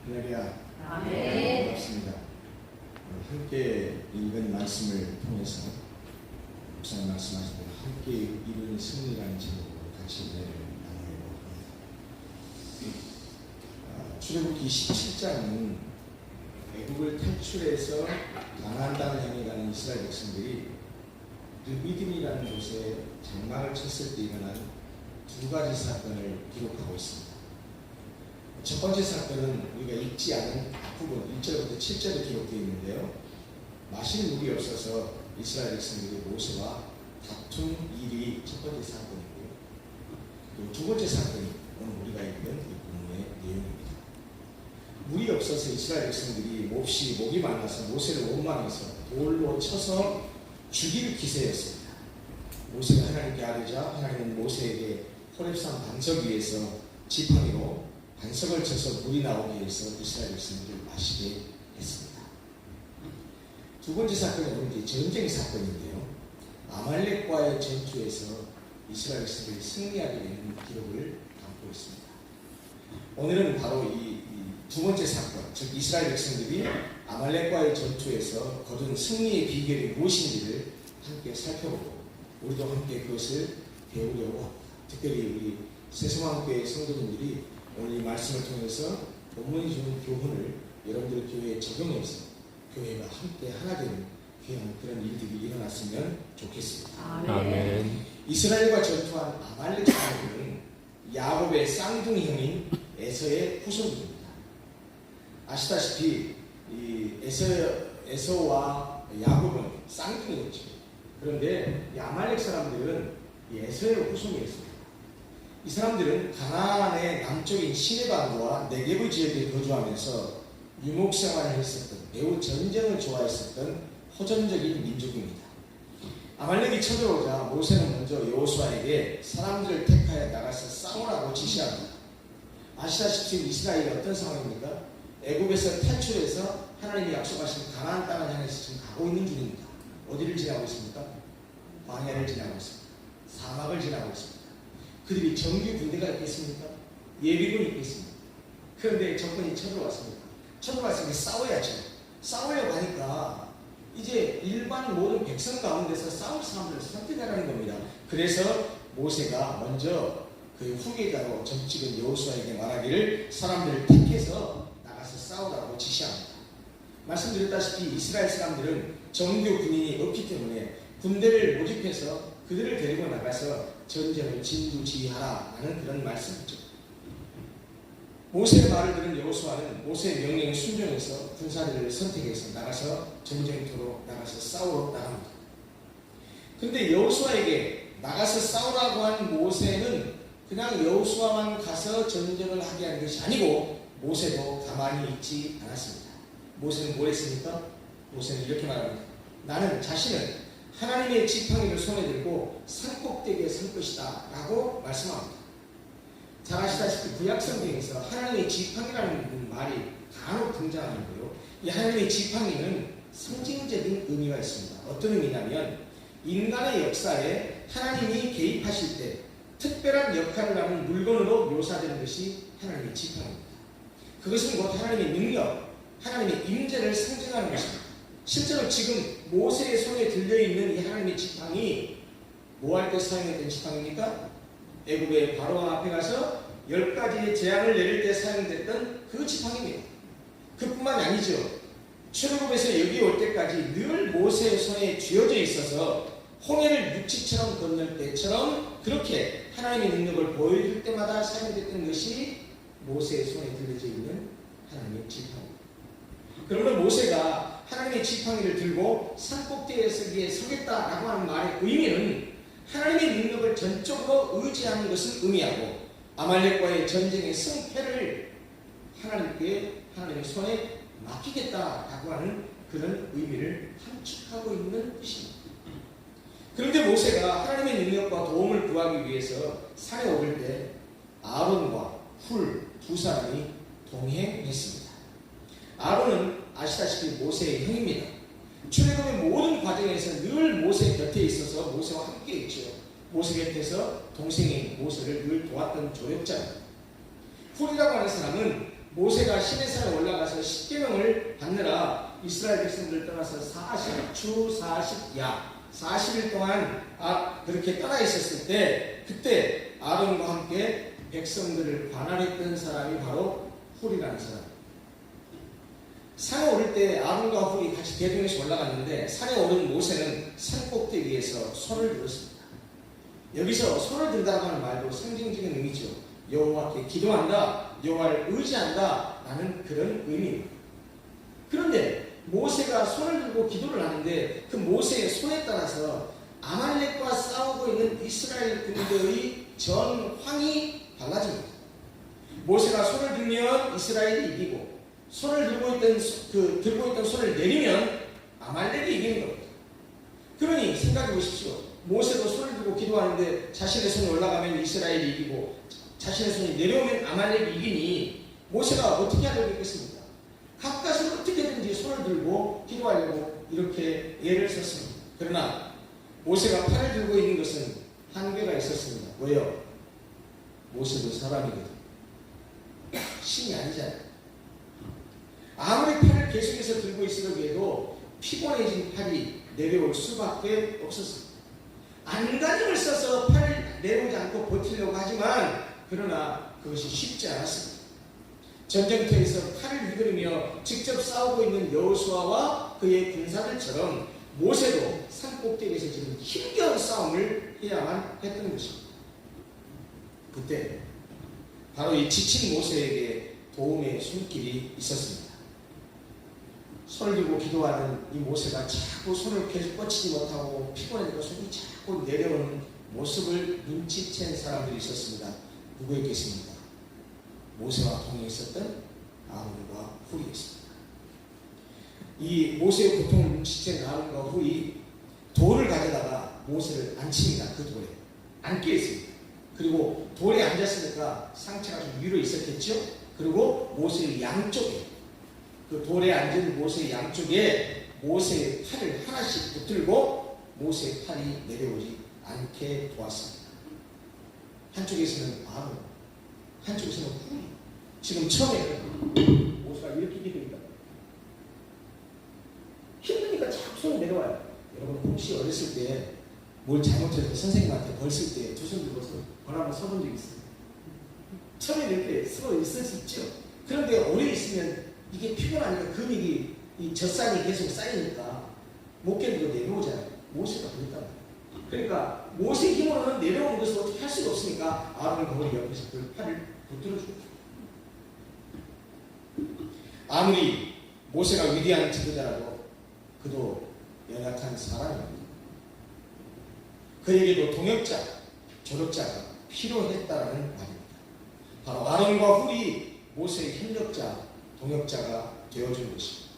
할렐루야. 아멘. 반갑습니다. 함께 읽은 말씀을 통해서 목사님 말씀하신 대로 함께 이루는 승리라는 제목으로 같이 은혜를 나누려고 합니다. 출애굽기 17장은 애국을 탈출해서 가나안 땅을 향해 가는 이스라엘 백성들이 르비딤이라는 곳에 장막을 쳤을 때 일어난 두 가지 사건을 기록하고 있습니다. 첫 번째 사건은 우리가 읽지 않은 앞부분 1절부터 7절에 기록되어 있는데요. 마실 물이 없어서 이스라엘 백성들이 모세와 다툰 일이 첫 번째 사건이고요. 그리고 두 번째 사건이 오늘 우리가 읽은 이 본문의 내용입니다. 물이 없어서 이스라엘 백성들이 몹시 목이 말라서 모세를 원망해서 돌로 쳐서 죽일 기세였습니다. 모세가 하나님께 아뢰자 하나님은 모세에게 호렙산 반석 위에서 지팡이로 반석을 쳐서 물이 나오게 해서 이스라엘 백성들을 마시게 했습니다. 두 번째 사건은 전쟁 사건인데요. 아말렉과의 전투에서 이스라엘 백성들이 승리하게 되는 기록을 담고 있습니다. 오늘은 바로 이 두 번째 사건, 즉 이스라엘 백성들이 아말렉과의 전투에서 거둔 승리의 비결이 무엇인지를 함께 살펴보고 우리도 함께 그것을 배우려고 합니다. 특별히 우리 새소망교회 성도님들이 오늘 이 말씀을 통해서 본문이 주는 교훈을 여러분들 교회에 적용해서 교회가 함께 하나 되는 귀한 그런 일들이 일어났으면 좋겠습니다. 아멘. 이스라엘과 전투한 아말렉 사람들은 야곱의 쌍둥이 형인 에서의 후손입니다. 아시다시피 이 에서와 야곱은 쌍둥이였죠. 그런데 이 아말렉 사람들은 이 에서의 후손이었습니다. 이 사람들은 가나안의 남쪽인 시내반도와 네게브 지역에 거주하면서 유목생활을 했었던 매우 전쟁을 좋아했었던 호전적인 민족입니다. 아말렉이 쳐들어오자 모세는 먼저 여호수아에게 사람들을 택하여 나가서 싸우라고 지시합니다. 아시다시피 이스라엘이 어떤 상황입니까? 애굽에서 탈출해서 하나님이 약속하신 가나안 땅을 향해서 지금 가고 있는 중입니다. 어디를 지나고 있습니까? 광야를 지나고 있습니다. 사막을 지나고 있습니다. 그들이 정규 군대가 있겠습니까? 예비군이 있겠습니까? 그런데 적군이 쳐들어왔습니다. 쳐들어왔으니 싸워야죠. 싸우려고 하니까 이제 일반 모든 백성 가운데서 싸울 사람들을 선택하라는 겁니다. 그래서 모세가 먼저 그 후계자로 점찍은 여호수아에게 말하기를 사람들을 택해서 나가서 싸우라고 지시합니다. 말씀드렸다시피 이스라엘 사람들은 정규 군인이 없기 때문에 군대를 모집해서 그들을 데리고 나가서 전쟁을 진두지휘하라는 그런 말씀이죠. 모세의 말을 들은 여호수아는 모세의 명령에 순종해서 군사들을 선택해서 나가서 전쟁터로 나가서 싸우러 나갑니다. 그런데 여호수아에게 나가서 싸우라고 한 모세는 그냥 여호수아만 가서 전쟁을 하게 하는 것이 아니고 모세도 가만히 있지 않았습니다. 모세는 뭘 했습니까? 모세는 이렇게 말합니다. 나는 자신을 하나님의 지팡이를 손에 들고 산꼭대기에 설 것이다 라고 말씀합니다. 잘 아시다시피 구약성경에서 하나님의 지팡이라는 말이 간혹 등장하는데요. 이 하나님의 지팡이는 상징적인 의미가 있습니다. 어떤 의미냐면 인간의 역사에 하나님이 개입하실 때 특별한 역할을 하는 물건으로 묘사되는 것이 하나님의 지팡이입니다. 그것은 곧 하나님의 능력, 하나님의 임재를 상징하는 것입니다. 실제로 지금 모세의 손에 들려있는 이 하나님의 지팡이 뭐 할 때 사용했던 지팡이입니까? 애굽의 바로왕 앞에 가서 10가지의 재앙을 내릴 때 사용됐던 그 지팡이입니다. 그뿐만이 아니죠. 출애굽에서 여기 올 때까지 늘 모세의 손에 쥐어져 있어서 홍해를 육지처럼 건널 때처럼 그렇게 하나님의 능력을 보여줄 때마다 사용됐던 것이 모세의 손에 들려져 있는 하나님의 지팡이입니다. 그러면 모세가 하나님의 지팡이를 들고 산꼭대기에 서겠다라고 하는 말의 의미는 하나님의 능력을 전적으로 의지하는 것을 의미하고 아말렉과의 전쟁의 승패를 하나님의 손에 맡기겠다라고 하는 그런 의미를 함축하고 있는 뜻입니다. 그런데 모세가 하나님의 능력과 도움을 구하기 위해서 산에 오를 때 아론과 훌 두 사람이 동행했습니다. 아론은 아시다시피 모세의 형입니다. 출애굽의 모든 과정에서 늘 모세 곁에 있어서 모세와 함께 있죠. 모세 곁에서 동생인 모세를 늘 도왔던 조력자입니다. 훌이라고 하는 사람은 모세가 시내산에 올라가서 십계명을 받느라 이스라엘 백성들을 떠나서 40주 40야 40일 동안 그렇게 떠나 있었을 때 그때 아론과 함께 백성들을 관할했던 사람이 바로 훌이라는 사람. 산에 오를 때 아론과 훌이 같이 대동에서 올라갔는데 산에 오른 모세는 산 꼭대기에서 손을 들었습니다. 여기서 손을 든다고 하는 말도 상징적인 의미죠. 여호와께 기도한다, 여호와를 의지한다 라는 그런 의미입니다. 그런데 모세가 손을 들고 기도를 하는데 그 모세의 손에 따라서 아말렉과 싸우고 있는 이스라엘 군대의 전황이 달라집니다. 모세가 손을 들면 이스라엘이 이기고 손을 들고 있던 손을 내리면 아말렉이 이기는 겁니다. 그러니 생각해 보십시오. 모세도 손을 들고 기도하는데 자신의 손이 올라가면 이스라엘이 이기고 자신의 손이 내려오면 아말렉이 이기니 모세가 어떻게 하려고 했겠습니까? 가까스로 어떻게든지 손을 들고 기도하려고 이렇게 예를 썼습니다. 그러나 모세가 팔을 들고 있는 것은 한계가 있었습니다. 왜요? 모세도 사람이거든. 신이 아니잖아요. 아무리 팔을 계속해서 들고 있으려고 해도 피곤해진 팔이 내려올 수밖에 없었습니다. 안간힘을 써서 팔을 내려오지 않고 버티려고 하지만 그러나 그것이 쉽지 않았습니다. 전쟁터에서 칼을 휘두르며 직접 싸우고 있는 여호수아와 그의 군사들처럼 모세도 산 꼭대기에서 지금 힘겨운 싸움을 해야만 했던 것입니다. 그때 바로 이 지친 모세에게 도움의 손길이 있었습니다. 손을 들고 기도하는 이 모세가 자꾸 손을 계속 뻗치지 못하고 피곤해지고 손이 자꾸 내려오는 모습을 눈치챈 사람들이 있었습니다. 누구였겠습니까? 모세와 동행에 있었던 아론과 훌이었습니다. 이 모세의 고통을 눈치챈 아론과 훌이 돌을 가져다가 모세를 앉힙니다. 그 돌에 앉게 했습니다. 그리고 돌에 앉았으니까 상체가 좀 위로 있었겠죠. 그리고 모세의 양쪽에 그 돌에 앉은 모세의 양쪽에 모세의 팔을 하나씩 붙들고 모세의 팔이 내려오지 않게 도왔습니다. 한쪽에서는 아론, 한쪽에서는 훌이. 지금 처음에 모세가 이렇게 기도니까 힘드니까 자꾸 손이 내려와요. 여러분 혹시 어렸을 때 뭘 잘못해서 선생님한테 벌 쓸 때 두 손 들고서 벌 한번 써본 적 있어요? 처음에 이렇게 쓰고 있을 수 있죠. 그런데 오래 있으면 이게 피곤하니까 근육이 이 젖산이 계속 쌓이니까 못 견디고 내려오잖아요. 모세가 그랬단 말이에요. 그러니까 모세의 힘으로는 내려오는 것을 어떻게 할 수가 없으니까 아론과 훌이 옆에서 그 팔을 붙들어주고 아무리 모세가 위대한 지도자라도 그도 연약한 사람입니다. 그에게도 동역자, 조력자가 필요했다라는 말입니다. 바로 아론과 훌이 모세의 협력자, 동역자가 되어준 것입니다.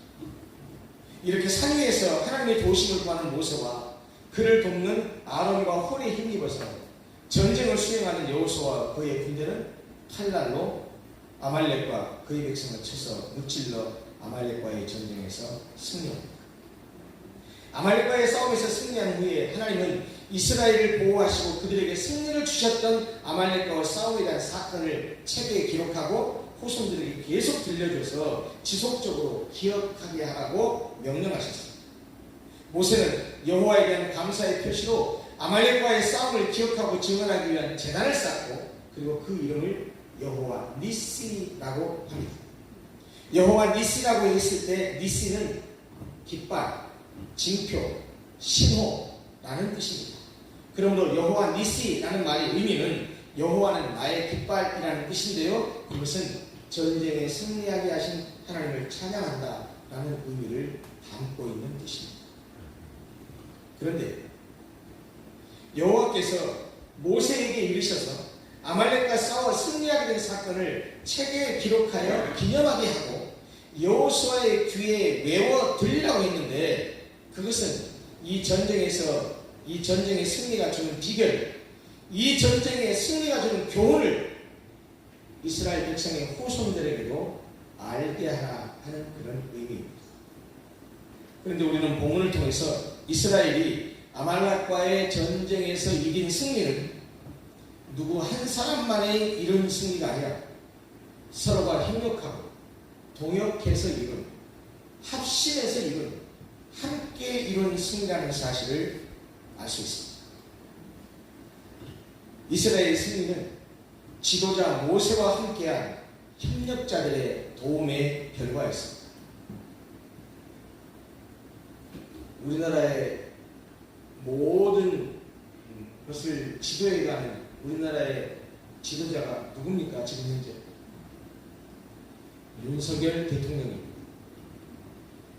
이렇게 산 위에서 하나님의 도우심을 구하는 모세와 그를 돕는 아론과 훌에 힘입어서 전쟁을 수행하는 여호수아와 그의 군대는 칼날로 아말렉과 그의 백성을 쳐서 무찔러 아말렉과의 전쟁에서 승리합니다. 아말렉과의 싸움에서 승리한 후에 하나님은 이스라엘을 보호하시고 그들에게 승리를 주셨던 아말렉과의 싸움에 대한 사건을 책에 기록하고 후손들에게 계속 들려줘서 지속적으로 기억하게 하라고 명령하셨습니다. 모세는 여호와에 대한 감사의 표시로 아말렉과의 싸움을 기억하고 증언하기 위한 제단을 쌓고 그리고 그 이름을 여호와 니시라고 합니다. 여호와 니시라고 했을 때 니시는 깃발, 징표, 신호라는 뜻입니다. 그러므로 여호와 니시라는 말의 의미는 여호와는 나의 깃발이라는 뜻인데요. 이것은 전쟁에 승리하게 하신 하나님을 찬양한다 라는 의미를 담고 있는 뜻입니다. 그런데 여호와께서 모세에게 이르셔서 아말렉과 싸워 승리하게 된 사건을 책에 기록하여 기념하게 하고 여호수아의 귀에 외워 드리라고 했는데 그것은 이 전쟁의 승리가 주는 비결, 이 전쟁의 승리가 주는 교훈을 이스라엘 백성의 후손들에게도 알게 하라 하는 그런 의미입니다. 그런데 우리는 본문을 통해서 이스라엘이 아말렉과의 전쟁에서 이긴 승리는 누구 한 사람만의 이룬 승리가 아니라 서로가 협력하고 동역해서 이룬, 합심해서 이룬, 함께 이룬 승리라는 사실을 알 수 있습니다. 이스라엘의 승리는 지도자 모세와 함께한 협력자들의 도움에 결과였습니다. 우리나라의 모든 것을 지도해가는 우리나라의 지도자가 누굽니까? 지금 현재 윤석열 대통령입니다.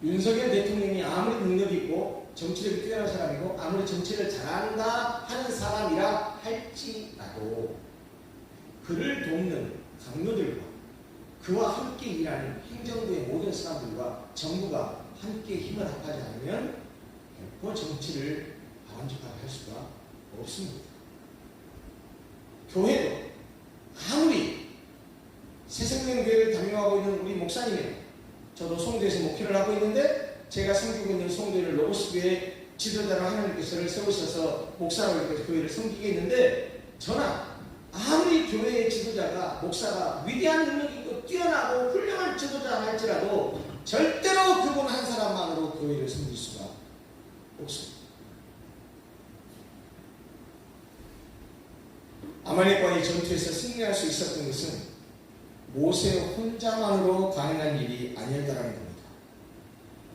윤석열 대통령이 아무리 능력이 있고 정치력이 뛰어난 사람이고 아무리 정치를 잘한다 하는 사람이라 할지라도 그를 돕는 강요들과 그와 함께 일하는 행정부의 모든 사람들과 정부가 함께 힘을 합하지 않으면 결코 정치를 바람직하게 할 수가 없습니다. 교회도 아무리 새생명교회를 담임하고 있는 우리 목사님이에요. 저도 송도에서 목회를 하고 있는데 제가 섬기고 있는 송도를 로고스교회 지도자로 하나님께서 세우셔서 목사로 이렇게 교회를 섬기게 했는데 저나 아무리 교회의 지도자가 목사가 위대한 능력이 있고 뛰어나고 훌륭한 지도자라 할지라도 절대로 그분 한 사람만으로 교회를 섬길 수가 없습니다. 아말렉과의 전투에서 승리할 수 있었던 것은 모세 혼자만으로 가능한 일이 아니었다는 겁니다.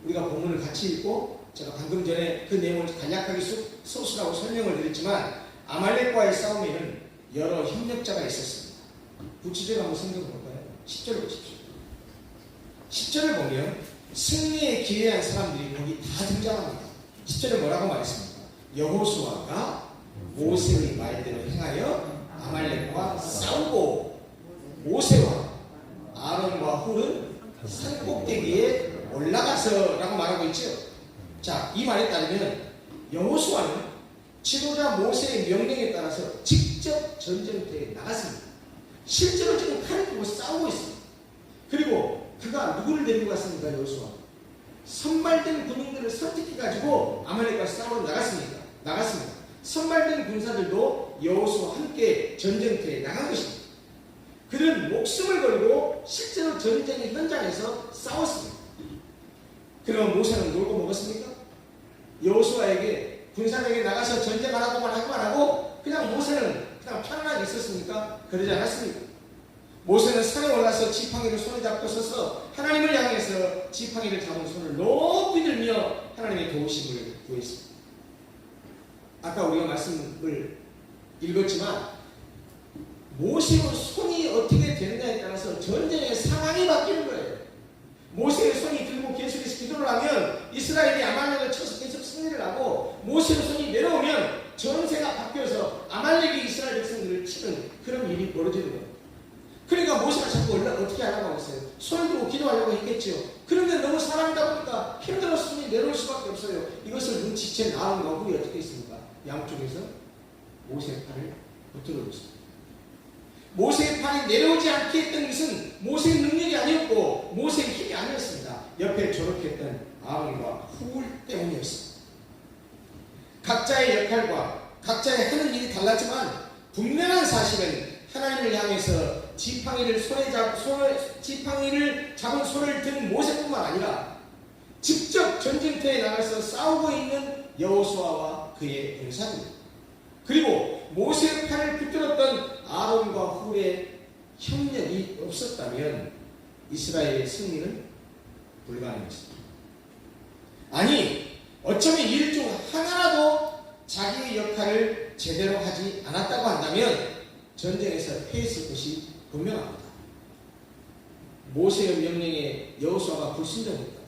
우리가 본문을 같이 읽고 제가 방금 전에 그 내용을 간략하게 소수라고 설명을 드렸지만 아말렉과의 싸움에는 여러 협력자가 있었습니다. 구체적으로 한번 생각해 볼까요? 10절을 보십시오. 10절을 보면 승리에 기회한 사람들이 거기 다 등장합니다. 10절에 뭐라고 말했습니까? 여호수아가 모세의 말대로 행하여 아말렉과 싸우고 모세와 아론과 훌은 산꼭대기에 올라가서 라고 말하고 있죠. 자, 이 말에 따르면 여호수아는 지도자 모세의 명령에 따라서 직접 전쟁터에 나갔습니다. 실제로 지금 칼을 들고 싸우고 있습니다. 그리고 그가 누구를 데리고 갔습니까? 여호수아 선발된 군인들을 선택해가지고 아말렉과 싸우러 나갔습니다. 선발된 군사들도 여호수아와 함께 전쟁터에 나간 것입니다. 그들은 목숨을 걸고 실제로 전쟁의 현장에서 싸웠습니다. 그럼 모세는 놀고 먹었습니까? 여호수아에게 군사력에 나가서 전쟁하라고만 하기만 하고 그냥 모세는 그냥 편안하게 있었습니까? 그러지 않았습니다. 모세는 산에 올라서 지팡이를 손에 잡고 서서 하나님을 향해서 지팡이를 잡은 손을 높이 들며 하나님의 도우심을 구했습니다. 아까 우리가 말씀을 읽었지만 모세의 손이 어떻게 되느냐에 따라서 전쟁의 상황이 바뀌는 거예요. 모세의 손이 들고 계속해서 기도를 하면 이스라엘이 아말렉을 쳐서 계속 승리를 하고 모세의 손이 내려오면 전세가 바뀌어서 아말렉이 이스라엘 백성들을 치는 그런 일이 벌어지는 거예요. 그러니까 모세가 자꾸 어떻게 하려고 했어요? 손을 들고 기도하려고 했겠죠. 그런데 너무 사람이다 보니까 힘들어서 손이 내려올 수밖에 없어요. 이것을 눈치챈 아론과 훌이 어떻게 했습니까? 양쪽에서 모세의 팔을 붙들어 줬습니다. 모세의 팔이 내려오지 않게 했던 것은 모세의 능력이 아니었고 모세의 힘이 아니었습니다. 옆에 조력했던 아론과 훌 때문이었습니다. 각자의 역할과 각자의 하는 일이 달랐지만 분명한 사실은 하나님을 향해서 지팡이를 잡은 손을 든 모세뿐만 아니라 직접 전쟁터에 나가서 싸우고 있는 여호수아와 그의 군사입니다. 그리고 모세의 팔을 붙들었던 아론과 훌의 협력이 없었다면 이스라엘의 승리는 불가능했습니다. 아니, 어쩌면 일 중 하나라도 자기의 역할을 제대로 하지 않았다고 한다면 전쟁에서 패했을 것이 분명합니다. 모세의 명령에 여호수아가 불순종했다.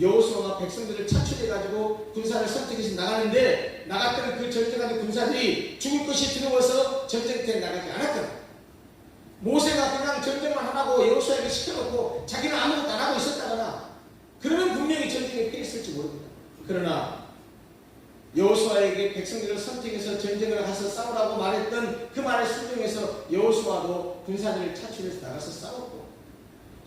여호수아가 백성들을 차출해가지고 군사를 선택해서 나가는데 나갔던 그 전쟁하는 군사들이 죽을 것이 두려워서 전쟁터에 나가지 않았다. 모세가 그냥 전쟁만 하라고 여호수아에게 시켜놓고 자기는 아무것도 안 하고 있었다거나 그러면 분명히 전쟁에 패했을지 모릅니다. 그러나 여호수아에게 백성들을 선택해서 전쟁을 가서 싸우라고 말했던 그 말에 순종해서 여호수아도 군사들을 차출해서 나가서 싸웠고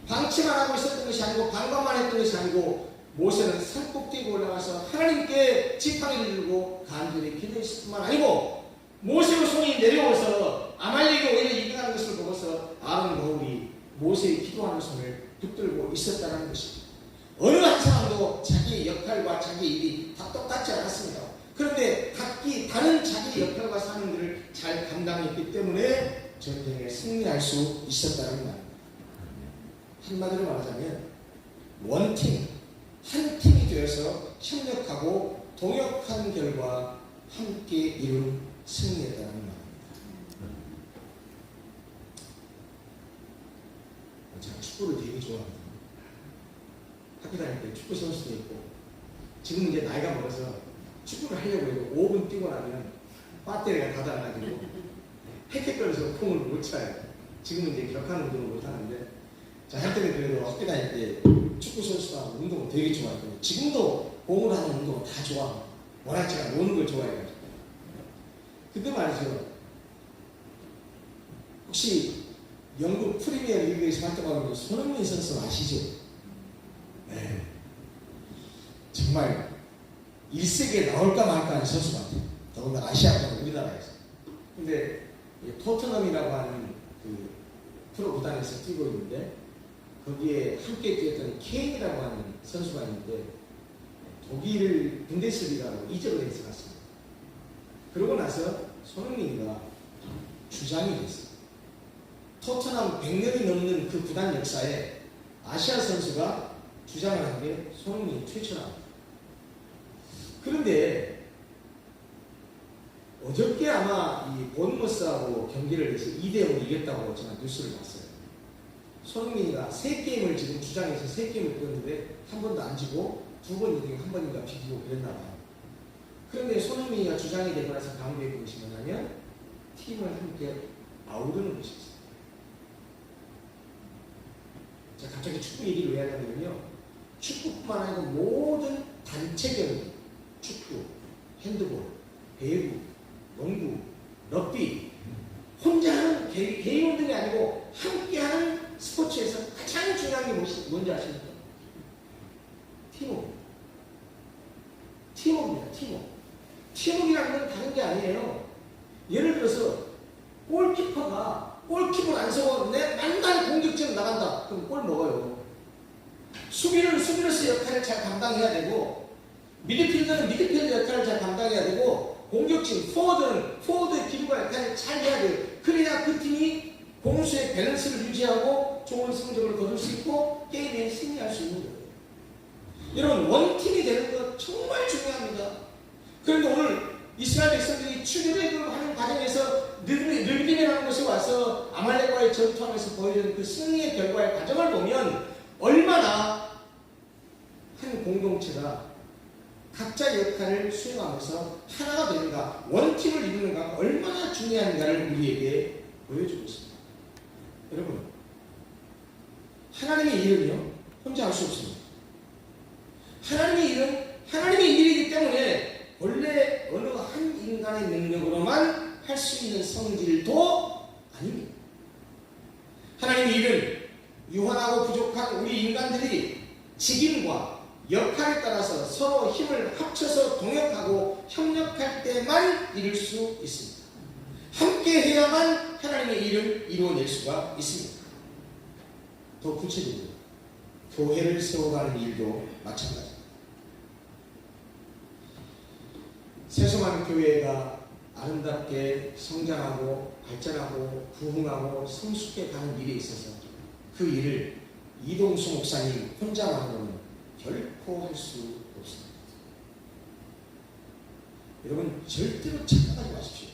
방치만 하고 있었던 것이 아니고 방관만 했던 것이 아니고 모세는 산꼭대기에 올라가서 하나님께 지팡이를 들고 간절히 기도했을 뿐만 아니고 모세의 손이 내려와서 아말렉이 오히려 이겨가는 것을 보고서 아론과 훌이 모세의 기도하는 손을 붙들고 있었다는 것입니다. 어느 한 사람도 자기의 역할과 자기의 일이 다 똑같지 않았습니다. 그런데 각기 다른 자기의 역할과 사명들을 잘 감당했기 때문에 전쟁에 승리할 수 있었다는 말입니다. 한마디로 말하자면 원팀, 한 팀이 되어서 협력하고 동역한 결과 함께 이룬 승리였다는 말입니다. 제가 축구를 되게 좋아합니다. 학교 다닐 때 축구 선수도 있고, 지금은 이제 나이가 먹어서 축구를 하려고 해도 5분 뛰고 나면 배터리가 다 닳아가지고 헥헥거려서 공을 못 차요. 지금은 이제 격한 운동을 못 하는데, 자, 한때는 그래도 학교 다닐 때 축구 선수가 운동을 되게 좋아했거든요. 지금도 공을 하는 운동을 다 좋아하고, 워낙 제가 노는 걸 좋아해가지고. 근데 말이죠. 혹시 영국 프리미어 리그에서 활동하고 있는 손흥민 선수 아시죠? 네. 정말 1세기에 나올까 말까 하는 선수 같아요. 더군다나 아시아권 우리나라에서. 근데 토트넘이라고 하는 그 프로 구단에서 뛰고 있는데, 거기에 함께 뛰었던 케인이라고 하는 선수가 있는데, 독일 분데스리가로 이적을 해서 갔습니다. 그러고 나서 손흥민이가 주장이 됐어요. 토트넘 100년이 넘는 그 구단 역사에 아시아 선수가 주장을 한 게 손흥민이 최초랍니다. 그런데 어저께 아마 이 본머스하고 경기를 해서 2대0으로 이겼다고 제가 뉴스를 봤어요. 손흥민이가 3게임을 지금 주장해서 3게임을 뛰었는데 한 번도 안 지고 2번 이기고 한 번인가 비기고 그랬나 봐요. 그런데 손흥민이가 주장이 되고 나서 강조해 본 것이 뭐냐면 팀을 함께 아우르는 것이었어요. 자, 갑자기 축구 얘기를 왜 하냐면요, 축구뿐만 아니고 모든 단체 경기, 축구, 핸드볼, 배구, 농구, 럭비, 혼자 하는 개인 운동이 아니고 함께하는 스포츠에서 가장 중요한 게 뭔지 아십니까? 팀워크. 팀워크입니다. 팀워크. 팀워크라는 건 다른 게 아니에요. 예를 들어서 골키퍼가 골키퍼를 안 서고 맨날 공격적으로 나간다. 그럼 골 먹어요. 수비는 수비로서 역할을 잘 감당해야 되고, 미드필더는 미드필더 역할을 잘 감당해야 되고, 공격진 포워드는 포워드의 기류가 역할을 잘 해야 돼요. 그래야 그 팀이 공수의 밸런스를 유지하고 좋은 성적을 거둘 수 있고 게임에 승리할 수 있는 거예요. 여러분, 원팀이 되는 것 정말 중요합니다. 그런데 오늘 이스라엘 백성들이 출애굽을 하는 과정에서 느비라는 곳에 와서 아말렉과의 전투하면서 보여준 그 승리의 결과의 과정을 보면 얼마나 한 공동체가 각자 역할을 수행하면서 하나가 되는가, 원팀을 이루는가 얼마나 중요한가를 우리에게 보여주고 있습니다. 여러분, 하나님의 일은요 혼자 할 수 없습니다. 하나님의 일은 하나님의 일이기 때문에 원래 어느 한 인간의 능력으로만 할 수 있는 성질도 아닙니다. 하나님의 일은 유한하고 부족한 우리 인간들이 직임과 역할에 따라서 서로 힘을 합쳐서 동역하고 협력할 때만 이룰 수 있습니다. 함께 해야만 하나님의 일을 이루어낼 수가 있습니다. 더 구체적으로 교회를 세워가는 일도 마찬가지입니다. 세수만 교회가 아름답게 성장하고 발전하고 부흥하고 성숙해 가는 일에 있어서 그 일을 이동수 목사님 혼자만으로는 결코 할 수 없습니다. 여러분, 절대로 착각하지 마십시오.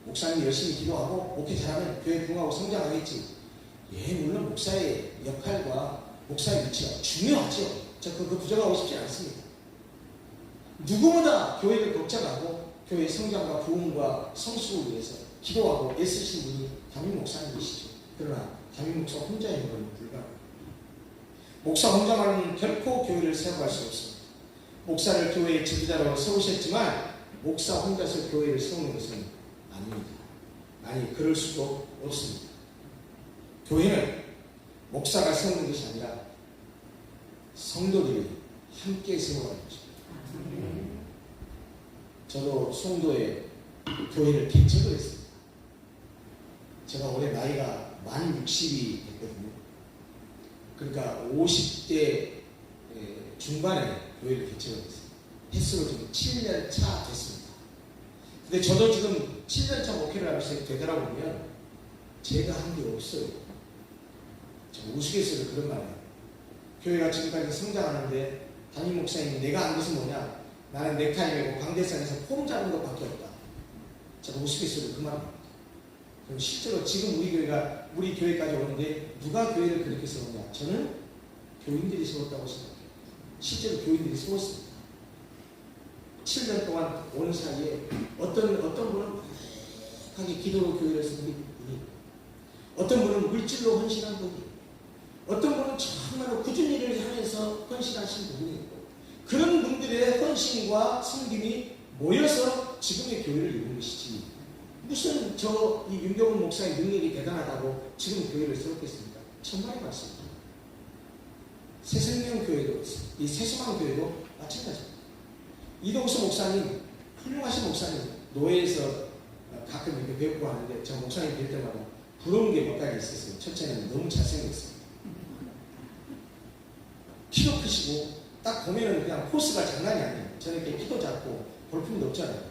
목사님 열심히 기도하고 목회 잘하면 교회 부흥하고 성장하겠지. 예, 물론 목사의 역할과 목사의 위치가 중요하죠. 저 그거 부정하고 싶지 않습니다. 누구보다 교회를 걱정하고 교회의 성장과 부흥과 성숙을 위해서 기도하고 애쓰신 분이 담임 목사님이시죠. 그러나 담임 목사 혼자 있는 건 불가합니다. 목사 혼자만은 결코 교회를 세워갈 수 없습니다. 목사를 교회의 지도자로 세우셨지만 목사 혼자서 교회를 세우는 것은 아닙니다. 아니, 그럴 수도 없습니다. 교회는 목사가 세우는 것이 아니라 성도들이 함께 세워가는 것입니다. 저도 송도에 교회를 개척을 했습니다. 제가 올해 나이가 만 60이 됐거든요. 그러니까 50대 중반에 교회를 개척을 했어요. 횟수로 지금 7년 차 됐습니다. 근데 저도 지금 7년 차 목회를 하면서 되돌아보면 제가 한 게 없어요. 좀 우스갯소리로 그런 말이에요. 교회가 지금까지 성장하는데 담임 목사님이 내가 한 것은 뭐냐? 나는 넥타이 메고 광대산에서 폼 잡은 것밖에 없다. 제가 우스갯소리로 그 말입니다. 그럼 실제로 지금 우리 교회까지 오는데 누가 교회를 그렇게 세웠냐? 저는 교인들이 세웠다고 생각해요. 실제로 교인들이 세웠습니다. 7년 동안 오는 사이에 어떤 분은 하게 기도로 교회를 세운 분이 있고, 어떤 분은 물질로 헌신한 분이 있고, 어떤 분은 정말로 굳은 일을 하면서 헌신하신 분이 있고, 그런 분들의 헌신과 섬김이 모여서 지금의 교회를 이루는 것이지, 무슨 이 윤경훈 목사의 능력이 대단하다고 지금 교회를 세웠겠습니까? 정말 맞습니다. 새생명교회도, 이 새소망교회도 마찬가지입니다. 이동수 목사님, 훌륭하신 목사님, 노예에서 가끔 이렇게 뵙고 하는데, 저 목사님 뵐 때마다 부러운 게 몇 가지 있었어요. 첫째는 너무 잘생겼어요. 키도 크시고, 딱 보면은 그냥 포스가 장난이 아니에요. 저는 이렇게 키도 작고, 볼품도 없잖아요.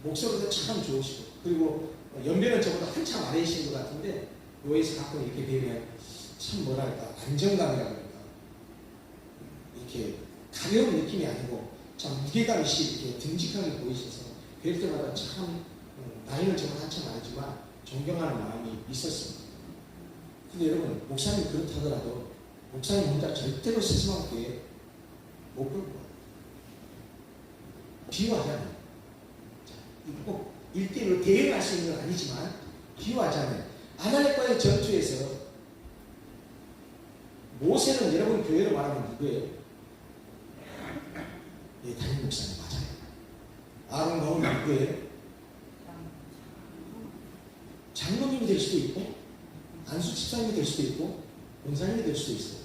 목소리도 참 좋으시고, 그리고 연배는 저보다 한참 아래이신 것 같은데, 노예에서 가끔 이렇게 뵈면 참 뭐랄까, 안정감이라고 할까. 이렇게 가벼운 느낌이 아니고, 참 무게감 있이 이렇게 듬직하게 보이셔서 뵐 때마다 참 나이는 저보다 한참 아니지만 존경하는 마음이 있었습니다. 근데 여러분, 목사님 그렇다더라도 목사님 혼자 절대로 새소망교회 못 끌고 와요. 비유하자면, 꼭 1대1로 대응할 수 있는 건 아니지만, 비유하자면 아말렉과의 전투에서 모세는 여러분 교회로 말하면 누구예요? 예, 담임 목사님 맞아요. 아론과 홀 누구예요? 장로님이 될 수도 있고, 안수 집사님이 될 수도 있고, 원사님이 될 수도 있어요.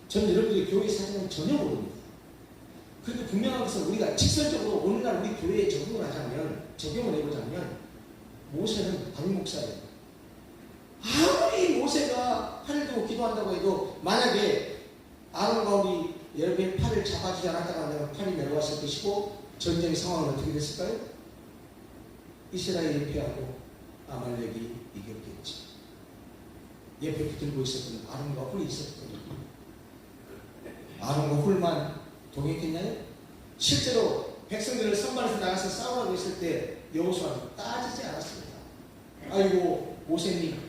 저는 여러분들의 교회 사정을 전혀 모릅니다. 그런데 분명한 것은 우리가 직설적으로 오늘날 우리 교회에 적용을 해보자면, 모세는 담임 목사예요. 아무리 모세가 팔을 들고 기도한다고 해도, 만약에 아론과 홀이 여러분의 팔을 잡아주지 않았다고 한다면 팔이 내려왔을 것이고, 전쟁 상황은 어떻게 됐을까요? 이스라엘이 패하고 아말렉이 이겼겠지. 옆에 붙들고 있었던 아론과 홀이 있었거든요. 아론과 홀만 동행했냐요? 실제로 백성들을 선발해서 나가서 싸우라고 했을 때 여호수아는 따지지 않았습니다. 아이고 모세님,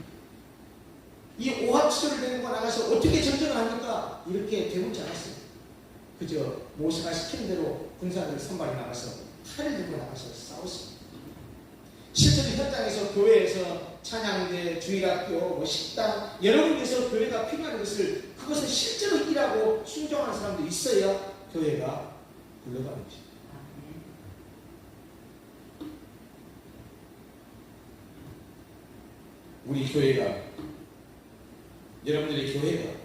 이 오합지졸을 데리고 나가서 어떻게 전쟁을 합니까? 이렇게 대묻지 않았습니다. 그저 모세가 시킨 대로 군사들 선발에 나가서 칼을 들고 나가서 싸웠습니다. 실제로 현장에서 교회에서 찬양대, 주일학교, 식당 여러 군데서 교회가 필요한 것을, 그것을 실제로 일하고 순종하는 사람도 있어야 교회가 굴러가는 것입니다. 우리 교회가, 여러분들의 교회가,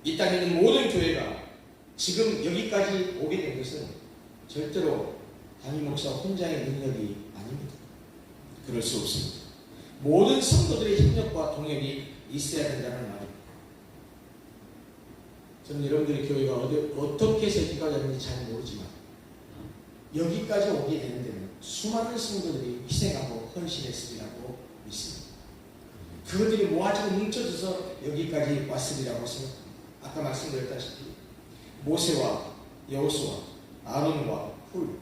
이 땅에 있는 모든 교회가 지금 여기까지 오게 된 것은 절대로 담임 목사 혼자의 능력이 아닙니다. 그럴 수 없습니다. 모든 성도들의 협력과 동역이 있어야 된다는 말입니다. 저는 여러분들의 교회가 어떻게 해서 여기까지 왔는지 잘 모르지만, 여기까지 오게 되는 데는 수많은 성도들이 희생하고 헌신했으리라고 믿습니다. 그것들이 모아지고 뭉쳐져서 여기까지 왔으리라고 생각합니다. 아까 말씀드렸다시피 모세와 여호수아, 아론과 훌,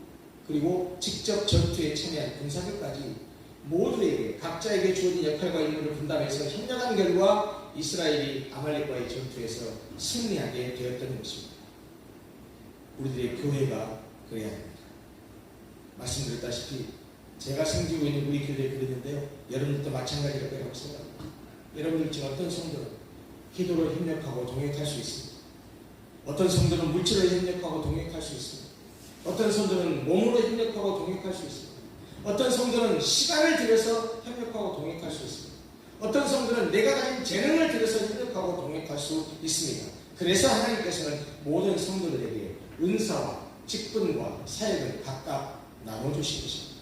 그리고 직접 전투에 참여한 군사들까지 모두에게 각자에게 주어진 역할과 임무를 분담해서 협력한 결과 이스라엘이 아말렉과의 전투에서 승리하게 되었던 것입니다. 우리들의 교회가 그래야 합니다. 말씀드렸다시피 제가 섬기고 있는 우리 교회에 그랬는데요, 여러분들도 마찬가지일 거라고 생각합니다. 여러분들 중 어떤 성도는 기도로 협력하고 동역할 수 있습니다. 어떤 성도는 물질로 협력하고 동역할 수 있습니다. 어떤 성도는 몸으로 협력하고 동역할 수 있습니다. 어떤 성도는 시간을 들여서 협력하고 동역할 수 있습니다. 어떤 성도는 내가 가진 재능을 들여서 협력하고 동역할 수 있습니다. 그래서 하나님께서는 모든 성도들에게 은사와 직분과 사역을 각각 나눠주신 것입니다.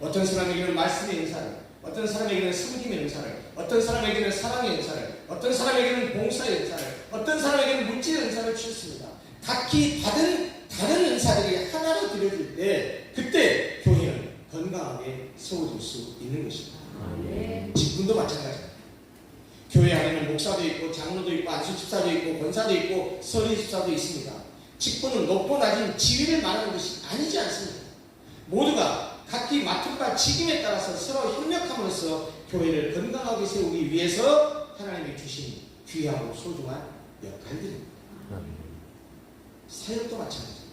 어떤 사람에게는 말씀의 은사를, 어떤 사람에게는 섬김의 은사를, 어떤 사람에게는 사랑의 은사를, 어떤 사람에게는 봉사의 은사를, 어떤 사람에게는 물질의 은사를 주셨습니다. 각기 받은 다른 은사들이 하나로 드려질 때 그때 교회는 건강하게 세워질 수 있는 것입니다. 직분도 마찬가지입니다. 교회 안에는 목사도 있고 장로도 있고 안수집사도 있고 권사도 있고 서리집사도 있습니다. 직분은 높고 낮은 지위를 말하는 것이 아니지 않습니다. 모두가 각기 맡은 바 직임에 따라서 서로 협력함으로써 교회를 건강하게 세우기 위해서 하나님이 주신 귀하고 소중한 역할들입니다. 사역도 마찬가지입니다.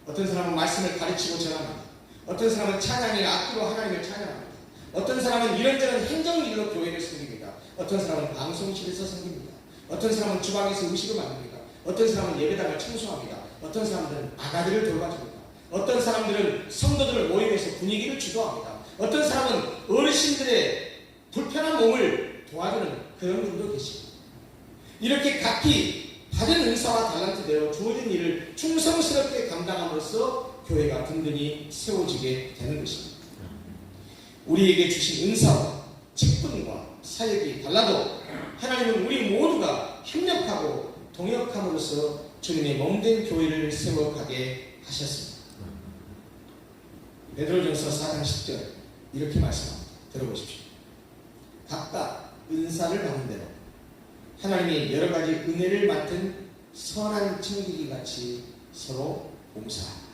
어떤 사람은 말씀을 가르치고 전합니다. 어떤 사람은 찬양이나 악기로 하나님을 찬양합니다. 어떤 사람은 이런저런 행정일로 교회를 섬깁니다. 어떤 사람은 방송실에서 섬깁니다. 어떤 사람은 주방에서 음식을 만듭니다. 어떤 사람은 예배당을 청소합니다. 어떤 사람들은 아가들을 돌봐줍니다. 어떤 사람들은 성도들을 모임해서 분위기를 주도합니다. 어떤 사람은 어르신들의 불편한 몸을 도와주는 그런 분도 계십니다. 이렇게 각기 받은 은사와 달란트되어 주어진 일을 충성스럽게 감당함으로써 교회가 든든히 세워지게 되는 것입니다. 우리에게 주신 은사와 직분과 사역이 달라도 하나님은 우리 모두가 협력하고 동역함으로써 주님의 몸된 교회를 세워가게 하셨습니다. 베드로전서 4장 10절 이렇게 말씀합니다. 들어보십시오. 각각 은사를 받은 대로 하나님이 여러 가지 은혜를 맡은 선한 청지기 같이 서로 봉사하라.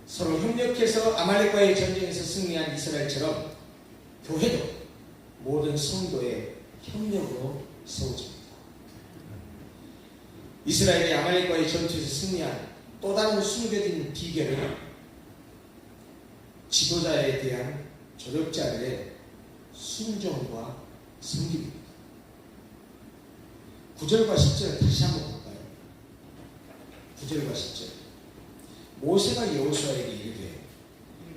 서로 협력해서 아말렉과의 전쟁에서 승리한 이스라엘처럼 교회도 모든 성도의 협력으로 세워집니다. 이스라엘이 아말렉과의 전투에서 승리한 또 다른 숨겨진 비결은 지도자에 대한 조력자들의 순종과 섬김입니다. 9절과 10절 다시 한번 볼까요? 9절과 10절. 모세가 여호수아에게 이르되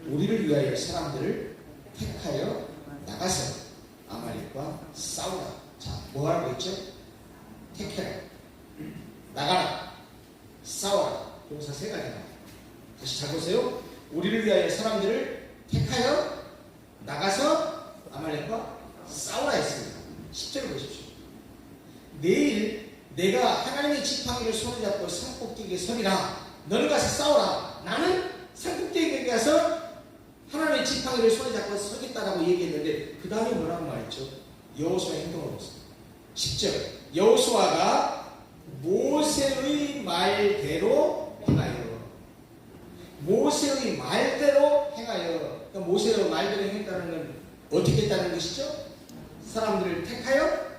우리를 위하여 사람들을 택하여 나가서 아말렉과 싸우라. 자, 뭐하라고 했죠? 택해라, 나가라, 싸워라. 동사 세 가지입니다. 다시 잘 보세요. 우리를 위하여 사람들을 택하여 나가서 아말렉과 싸우라 했습니다. 10절 보십시오. 내일 내가 하나님의 지팡이를 손에 잡고 산꼭대기에 서리라. 너는 가서 싸우라. 나는 산꼭대기에 가서 하나님의 지팡이를 손에 잡고 서겠다라고 얘기했는데 그 다음에 뭐라고 말했죠? 여호수아의 행동을 보습니다. 10절. 여호수아가 모세의 말대로 행하여. 모세의 말대로 행하여. 그러니까 모세의 말대로 행했다는 건 어떻게 했다는 것이죠? 사람들을 택하여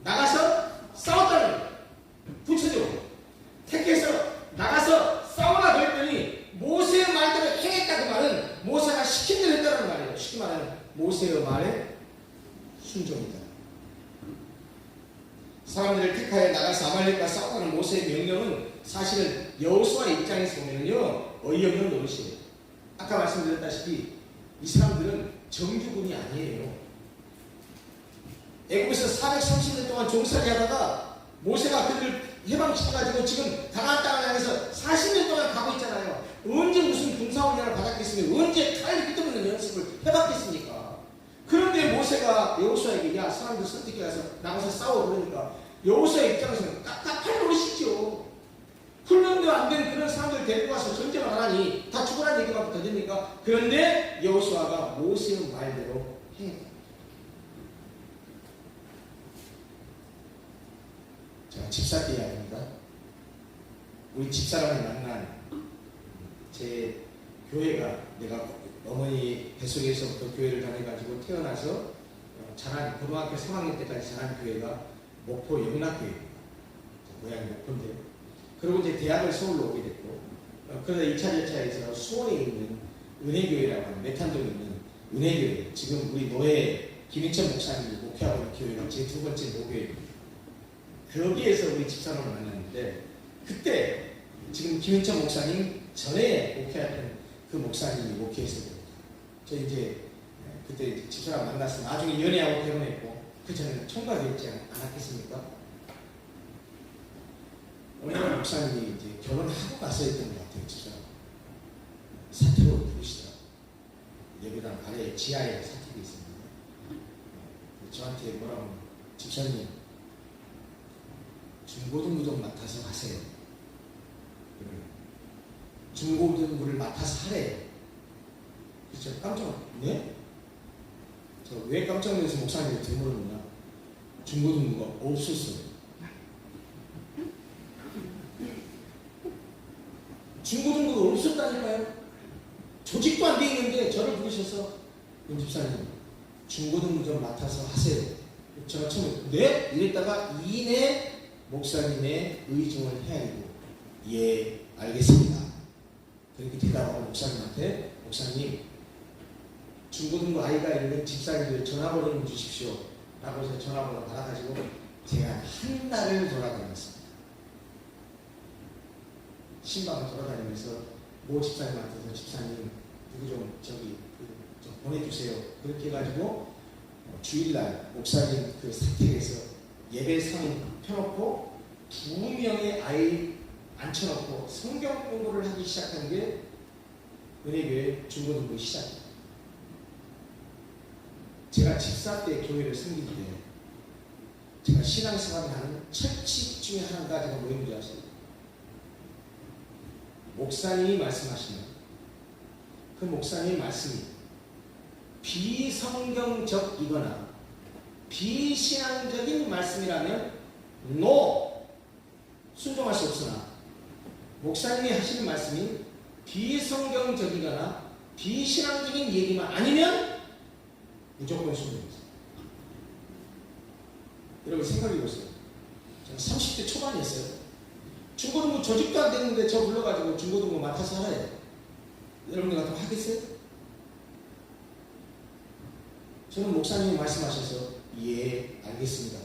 나가서 싸웠다는 거예요. 구체적으로 택해서 나가서 싸우라 그랬더니 모세의 말대로 행했다. 그 말은 모세가 시킨 대로 했다는 말이에요. 쉽게 말하면 모세의 말에 순종이다. 사람들을 택하여 나가서 아말렉과 싸우라는 모세의 명령은 사실은 여호수아 입장에서 보면요 어이없는 노릇이에요. 아까 말씀드렸다시피 이 사람들은 정규군이 아니에요. 애굽에서 430년 동안 종살이 하다가 모세가 그들을 해방시켜가지고 지금 가나안 땅을 향해서 40년 동안 가고 있잖아요. 언제 무슨 군사훈련을 받았겠습니까? 언제 칼을 휘두르는 연습을 해봤겠습니까? 그런데 모세가 여호수아에게 야 사람들 선택해 가서 나가서 싸워 그러니까 여호수아의 입장에서는 깝깝한 노릇이죠. 훈련도 안 된 그런 사람들 데리고 와서 전쟁을 안 하니 다 죽으라는 얘기가 더 됩니까? 그런데 여호수아가 모세의 말대로 행했다. 제가 집사끼리 아닙니다. 우리 집사람을 만난 제 교회가 내가 어머니 뱃속에서부터 교회를 다녀가지고 태어나서 자란 고등학교 3학년 때까지 자란 교회가 목포 영락교회입니다. 고향이 목포인데요. 그리고 이제 대학을 서울로 오게 됐고 그러다 2차 절차에서 수원에 있는 은혜교회라고 하는 메탄동에 있는 은혜교회, 지금 우리 노예 김인천 목사님이 목회하고 있는 교회가 제 두 번째 모교회입니다. 거기에서 우리 집사람을 만났는데 그때 지금 김인천 목사님 전에 목회했던 그 목사님이 목회했어요. 저 이제 그때 집사람 만났으면 나중에 연애하고 결혼했고 그 전에는 총각이었지 않았겠습니까? 어느 목사님이 이제 결혼하고 가서 했던 것 같아요. 집사람 사택으로 부르시더라고요. 예배당 아래 지하에 사택이 있습니다. 저한테 뭐라고 집사님, 중고등부 좀 맡아서 하세요. 중고등부를 맡아서 하래요. 그래서 깜짝 네? 저 왜 깜짝 놀라서 목사님이 들물었느냐? 중고등부가 없었어요. 중고등부가 없었다니까요. 조직도 안 돼 있는데 저를 부르셔서 윤 집사님 중고등부 좀 맡아서 하세요. 제가 처음에 네? 이랬다가 이내 목사님의 의중을 헤아리고 예 알겠습니다. 그렇게 대답하고 목사님한테 목사님 중고등부 아이가 있는 집사님들 전화번호 좀 주십시오 라고 해서 전화번호 받아가지고 제가 한 달을 돌아다녔습니다. 신방을 돌아다니면서 모 집사님한테서 집사님 누구 좀 좀 보내주세요. 그렇게 해가지고 주일날 목사님 그 사택에서 예배상 펴놓고 2명의 아이 앉혀놓고 성경 공부를 하기 시작한 게 은혜교회 중고등부 시작입니다. 제가 집사 때 교회를 섬길 때 제가 신앙생활을 하는 철칙 중에 하나가 제가 뭐인지 아세요? 목사님이 말씀하시면 그 목사님의 말씀이 비성경적이거나 비신앙적인 말씀이라면 NO! 순종할 수 없으나 목사님이 하시는 말씀이 비성경적이거나 비신앙적인 얘기만 아니면 무조건 순종입니다. 여러분 생각해보세요. 저는 30대 초반이었어요. 중고등부 조직도 안 됐는데 저 불러가지고 중고등부 맡아서 하라요. 여러분들 같으면 하겠어요? 저는 목사님이 말씀하셔서 예 알겠습니다.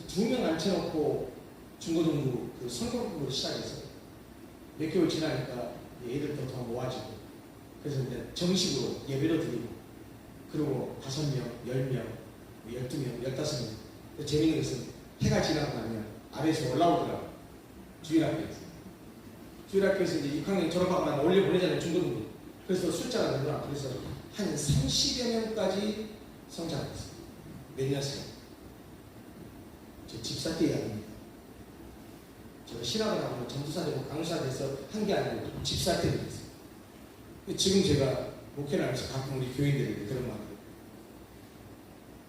2명 앉혀놓고 중고등부 그 성경 공부를 시작해서 몇 개월 지나니까 애들도 더 모아지고 그래서 이제 정식으로 예배로 드리고 그리고 5명, 10명, 12명, 15명 재미있는 것은 해가 지나고 나면 아래에서 올라오더라고요. 주일학교에서. 주일학교에서 이제 6학년 졸업하고 올려 보내잖아요. 중고등부. 그래서 숫자가 늘어나. 그래서 한 30여 명까지 성장했어요. 몇 년 사이. 저 집사 때 이야기입니다. 저 신학을 하고 전도사 되고 강사 돼서 한 게 아니고 집사 때 됐어요. 지금 제가 목회를 하면서 가끔 우리 교인들에게 그런 말을 해요.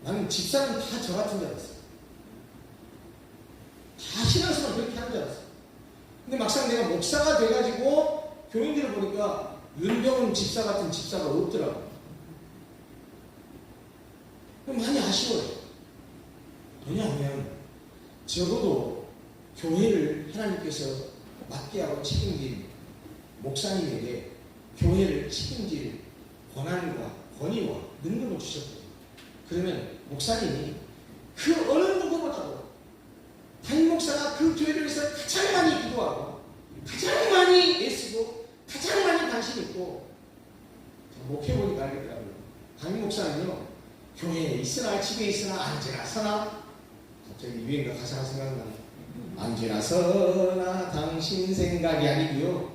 나는 집사는 다 저 같은 줄 알았어요. 다 신앙생활 그렇게 하는 줄 알았어요. 근데 막상 내가 목사가 돼가지고 교인들을 보니까 윤병훈 집사 같은 집사가 없더라고요. 많이 아쉬워요. 왜냐하면 적어도 교회를 하나님께서 맡게 하고 책임진 목사님에게 교회를 책임질 권한과 권위와 능력을 주셨거든요. 그러면 목사님이 그 어느 누구보다도 담임 목사가 그 교회를 위해서 가장 많이 기도하고 가장 많이 애쓰고 가장 많이 관심 있고 목회보니까 알겠더라고요. 담임 목사는요 교회에 있으나 집에 있으나 언제나 서나 갑자기 유행가 가사가 생각나요. 언제나 서나 당신 생각이 아니고요.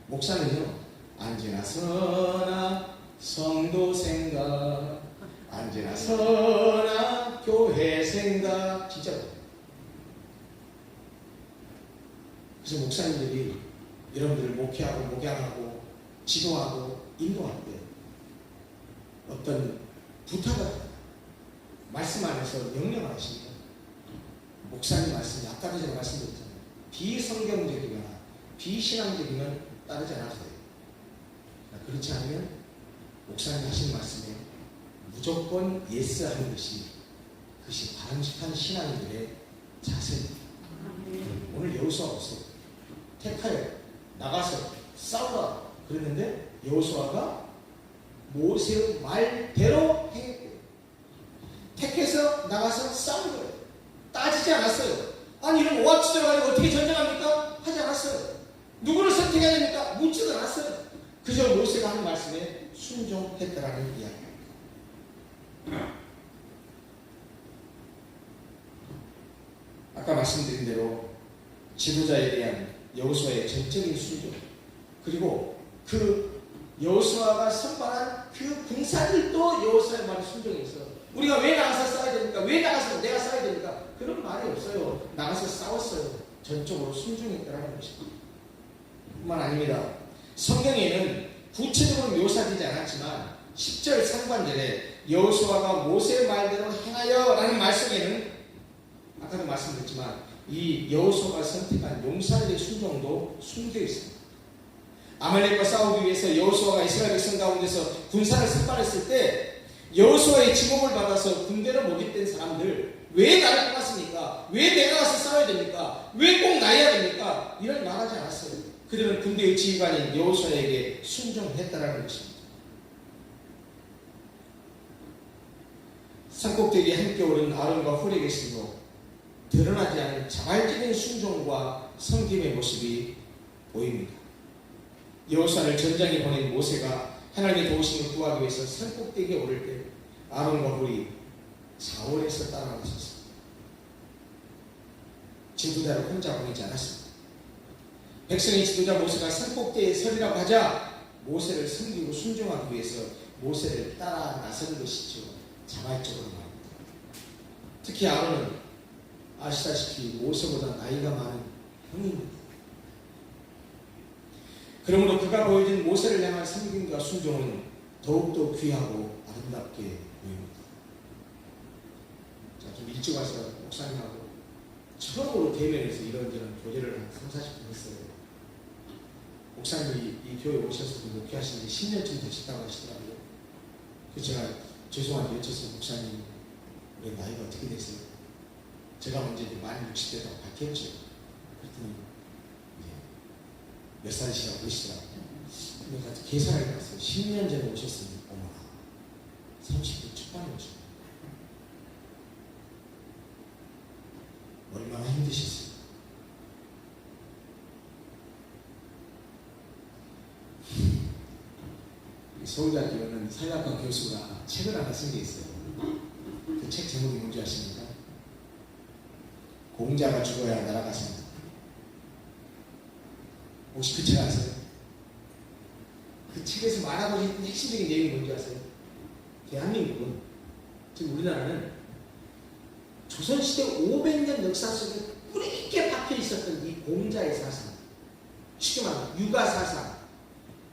목사는요 언제나 서나 성도 생각 언제나 서나 교회 생각 진짜 그래서 목사님들이 여러분들을 목회하고 목양하고 지도하고 인도할 때 어떤 부탁을 말씀 안에서 명령을 하십니다. 목사님 말씀이 아까도 제가 말씀드렸잖아요. 비성경적이거나 비신앙적이면 따르지 않아도 돼요. 그렇지 않으면 목사님 하신 말씀에 무조건 예스 하는 것이 그것이 바람직한 신앙인들의 자세입니다. 오늘 여호수아가 없어요. 택하여 나가서 싸우라 그랬는데 여호수아가 모세의 말대로 행했고요. 택해서 나가서 싸운 거예요. 따지지 않았어요. 아니 이런 오합지 들어가지고 어떻게 전쟁합니까? 하지 않았어요. 누구를 선택해야 됩니까? 묻지도 않았어요. 그저 모세가 하는 말씀에 순종했다라는 이야기입니다. 아까 말씀드린 대로 지도자에 대한 여호수아의 전적인 순종 그리고 그 여호수아가 선발한 그 군사들도 여호수아의 말에 순종해서 우리가 왜 나가서 싸워야 됩니까? 왜 나가서 내가 싸워야 됩니까? 그런 말이 없어요. 나가서 싸웠어요. 전적으로 순종했다라는 것입니다. 뿐만 아닙니다. 성경에는 구체적으로 묘사되지 않았지만 10절 상반절에 여호수아가 모세의 말대로 행하여 라는 말 속에는 아까도 말씀드렸지만 이 여호수아가 선택한 용사들의 순종도 숨겨 있습니다. 아말렉과 싸우기 위해서 여호수아가 이스라엘 백성 가운데서 군사를 선발했을 때 여호수아의 지목을 받아서 군대를 모집된 사람들 왜 나를 뽑았습니까? 왜 내가 가서 싸워야 됩니까? 왜 꼭 나야 됩니까? 이런 말하지 않았어요. 그들은 군대의 지휘관인 여호수아에게 순종했다라는 것입니다. 산꼭대기에 함께 오른 아론과 홀에게서도 드러나지 않은 자발적인 순종과 섬김의 모습이 보입니다. 여호수아를 전장에 보낸 모세가 하나님의 도우심을 구하기 위해서 산꼭대기에 오를 때 아론과 홀이 자원해서 따라가셨습니다. 지도자를 혼자 보내지 않았습니다. 백성의 지도자 모세가 산꼭대기에 서리라고 하자 모세를 섬기고 순종하기 위해서 모세를 따라 나서는 것이죠. 자발적으로 말입니다. 특히 아론은 아시다시피 모세보다 나이가 많은 형입니다. 그러므로 그가 보여준 모세를 향한 섬김과 순종은 더욱더 귀하고 아름답게 보입니다. 자, 좀 일찍 와서 목사님하고 처음으로 대면에서 이런저런 교제를 한 3, 40분 했어요. 목사님이 이 교회 오셔서 목회하신 지 10년쯤 되셨다고 하시더라고요. 그래서 제가 죄송한데 여쭤서 목사님 왜 나이가 어떻게 되세요? 제가 먼저 만 60대라고 밝혔죠. 그랬더니 몇 살이시라고 그러시더라고요. 근데 계산을 해봤어요. 10년 전에 오셨으니 어머나 30대 초반에 오셨네요. 얼마나 힘드셨어요. 서울대학교는 사회학과 교수가 책을 하나 쓴 게 있어요. 그 책 제목이 뭔지 아십니까? 공자가 죽어야 나라가 산다. 혹시 그 책 아세요? 그 책에서 말하고 있는 핵심적인 내용이 뭔지 아세요? 대한민국은, 지금 우리나라는 조선시대 500년 역사 속에 뿌리 있게 박혀 있었던 이 공자의 사상, 쉽게 말하면 육아사상,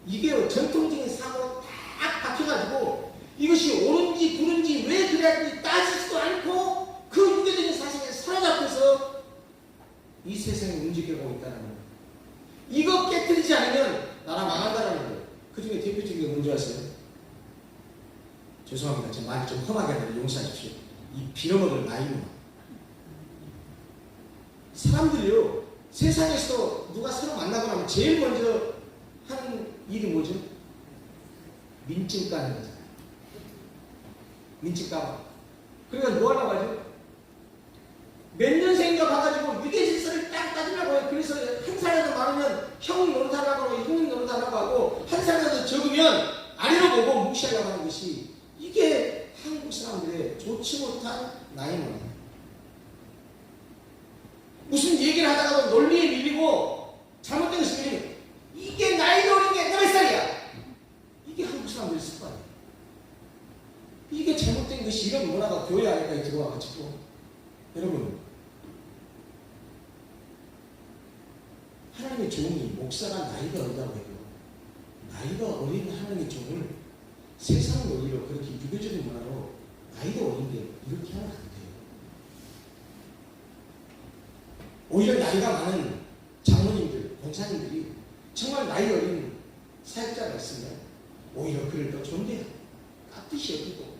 이게 전통적인 사고로 딱 박혀가지고 이것이 옳은지 그른지 왜 그래야 되는지 따지지도 않고 그 유교적인 사상에 사로잡혀서 이 세상이 움직여가고 있다는 거예요. 이거 깨뜨리지 않으면 나라 망한다는 거예요. 그 중에 대표적인 게 뭔지 아세요? 죄송합니다. 제 말이 좀 험하게 하는데 용서하십시오. 이 빌어먹을 나이는 사람들이요, 세상에서 누가 새로 만나고 나면 제일 먼저 하는 일이 뭐죠? 민증 까는 거잖아요. 민증 까봐. 그러니까 뭐 하려고 하죠? 몇 년생인가 봐가지고 유대질서를 딱 따지려고 해요. 그래서 한 살이라도 많으면 형 노릇하려고 하고 형님 노릇하려고 하고 한 살이라도 적으면 아래로 보고 무시하려고 하는 것이 이게 한국 사람들의 좋지 못한 나이 문화예요. 무슨 얘기를 하다가도 논리에 밀리고 잘못된 것이 밀리면 이게 나이도 어린 게 너 몇 살이야? 이게 한국 사람들의 습관이에요. 이게 잘못된 것이 이런 문화가 교회 안에까지 들어와가지고 여러분, 하나님의 종이 목사가 나이가 어리다고 해도 나이가 어린 하나님의 종을 세상 논리로 그렇게 유교적인 문화로 나이가 어린데 이렇게 하면 안 돼요. 오히려 나이가 많은 장로님들, 권사님들이 정말 나이 어린 사역자가 있으면 오히려 그를 더 존대하고 깍듯이 여기고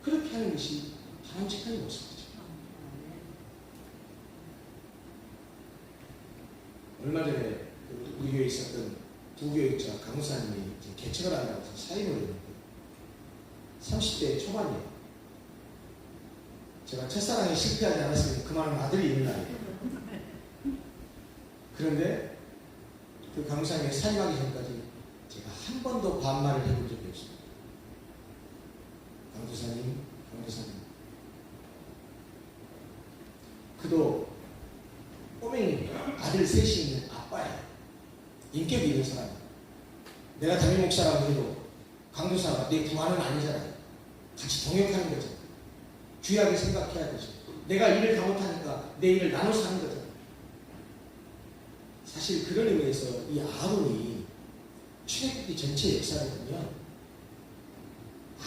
그렇게 하는 것이 바람직한 모습이죠. 얼마 전에 우리 교회에 있었던 두 교육자 강사님이 개척을 한다고 해서 사임을 했는데 30대 초반이에요. 제가 첫사랑에 실패하지 않았으면 그만한 아들이 있는 나이에요. 그런데 그 강사님이 사임하기 전까지 제가 한 번도 반말을 해본 적이 없습니다. 강도사님. 그도 꼬맹이 아들 셋이 있는 아빠예요. 인격이 있는 사람이에요. 내가 담임 목사라고 해도 강도사가 내 부하는 아니잖아요. 같이 동역하는 거죠. 귀하게 생각해야 되죠. 내가 일을 다 못하니까 내 일을 나눠서 하는 거죠. 사실 그런 의미에서 이 아론이 출애굽기 전체 역사를 보면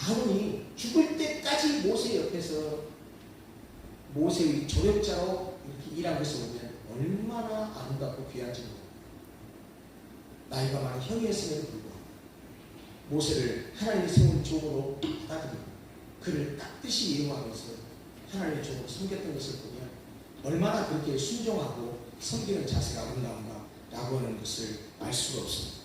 아론이 죽을 때까지 모세 옆에서 모세의 조력자로 이렇게 일한 것을 보면 얼마나 아름답고 귀한지 모릅니다. 나이가 많은 형이었음에도 불구하고 모세를 하나님의 세운 종으로 받아들이고 그를 깍듯이 이용하면서 하나님의 종으로 섬겼던 것을 보면 얼마나 그렇게 순종하고 섬기는 자세가 아름다운가라고 하는 것을 알 수가 없습니다.